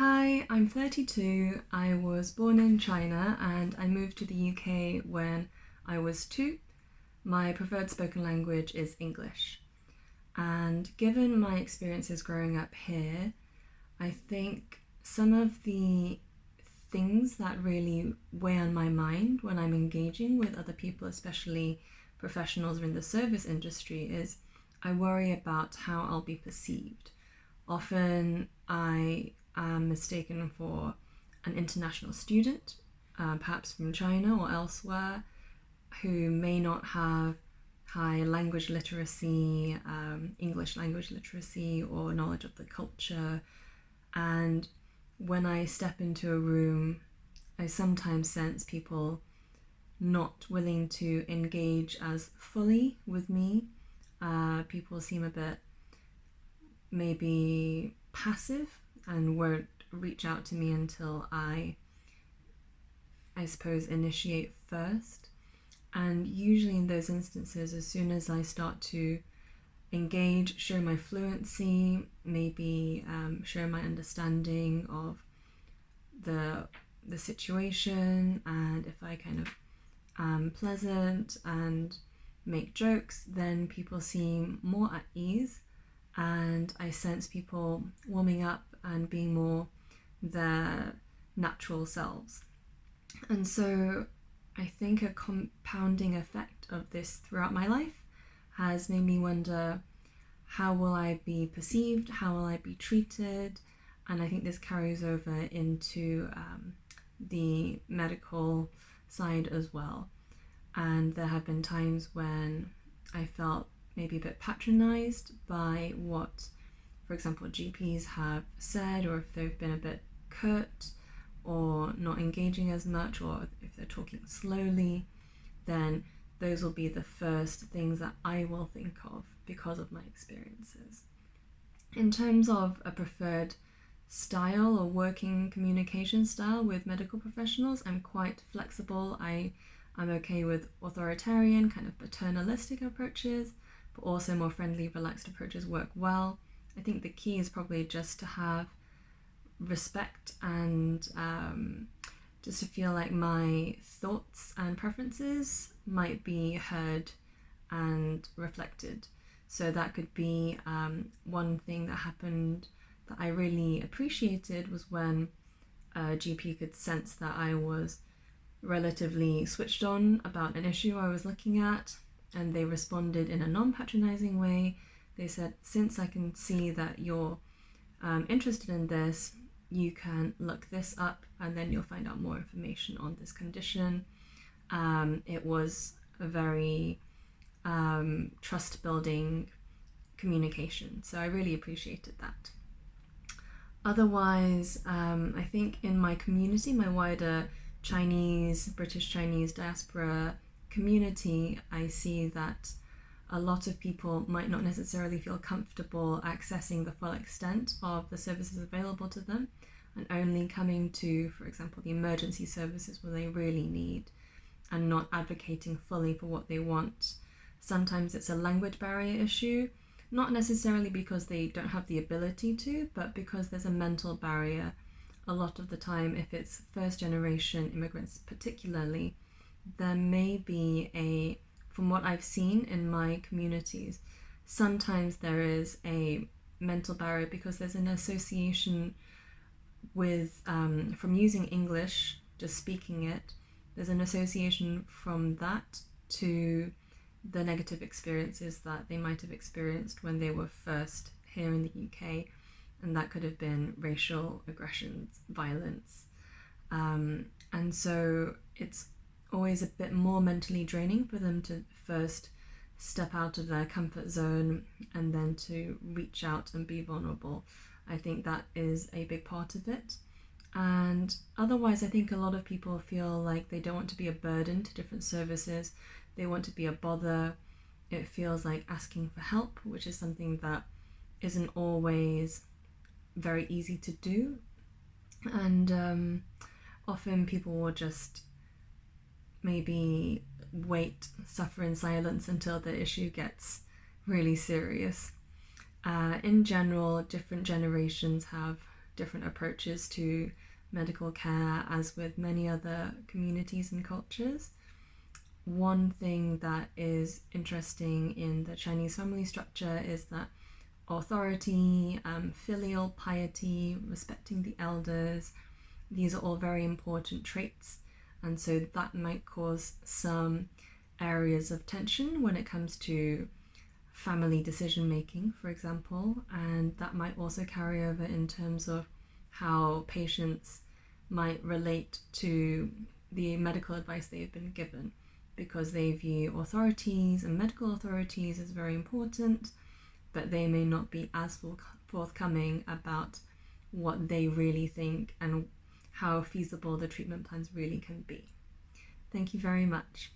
Hi, I'm 32. I was born in China and I moved to the UK when I was 2. My preferred spoken language is English. And given my experiences growing up here, I think some of the things that really weigh on my mind when I'm engaging with other people, especially professionals in the service industry, is I worry about how I'll be perceived. Often I am mistaken for an international student, perhaps from China or elsewhere, who may not have high language literacy, English language literacy, or knowledge of the culture. And when I step into a room, I sometimes sense people not willing to engage as fully with me. People seem a bit maybe passive and won't reach out to me until I suppose, initiate first. And usually in those instances, as soon as I start to engage, show my fluency, maybe show my understanding of the situation, and if I kind of am pleasant and make jokes, then people seem more at ease, and I sense people warming up and being more their natural selves. And so I think a compounding effect of this throughout my life has made me wonder, how will I be perceived? How will I be treated? And I think this carries over into the medical side as well. And there have been times when I felt maybe a bit patronized by what, for example, GPs have said, or if they've been a bit curt or not engaging as much, or if they're talking slowly, then those will be the first things that I will think of because of my experiences. In terms of a preferred style or working communication style with medical professionals, I'm quite flexible. I'm okay with authoritarian, kind of paternalistic approaches, but also more friendly, relaxed approaches work well. I think the key is probably just to have respect and just to feel like my thoughts and preferences might be heard and reflected. So that could be one thing that happened that I really appreciated, was when a GP could sense that I was relatively switched on about an issue I was looking at, and they responded in a non-patronizing way. They said, since I can see that you're interested in this, you can look this up and then you'll find out more information on this condition. It was a very trust building communication, so I really appreciated that. Otherwise, I think in my community, my wider British Chinese diaspora community, I see that a lot of people might not necessarily feel comfortable accessing the full extent of the services available to them, and only coming to, for example, the emergency services where they really need, and not advocating fully for what they want. Sometimes it's a language barrier issue, not necessarily because they don't have the ability to, but because there's a mental barrier. A lot of the time, if it's first generation immigrants particularly, there may be from what I've seen in my communities, sometimes there is a mental barrier because there's an association with, from using English, just speaking it, there's an association from that to the negative experiences that they might have experienced when they were first here in the UK, and that could have been racial aggressions, violence. And so it's always a bit more mentally draining for them to first step out of their comfort zone and then to reach out and be vulnerable. I think that is a big part of it. And otherwise, I think a lot of people feel like they don't want to be a burden to different services. They want to be a bother. It feels like asking for help, which is something that isn't always very easy to do. And often people will just maybe suffer in silence until the issue gets really serious. In general, different generations have different approaches to medical care, as with many other communities and cultures. One thing that is interesting in the Chinese family structure is that authority, filial piety, respecting the elders, these are all very important traits. And so that might cause some areas of tension when it comes to family decision making, for example, and that might also carry over in terms of how patients might relate to the medical advice they've been given, because they view authorities and medical authorities as very important, but they may not be as forthcoming about what they really think and how feasible the treatment plans really can be. Thank you very much.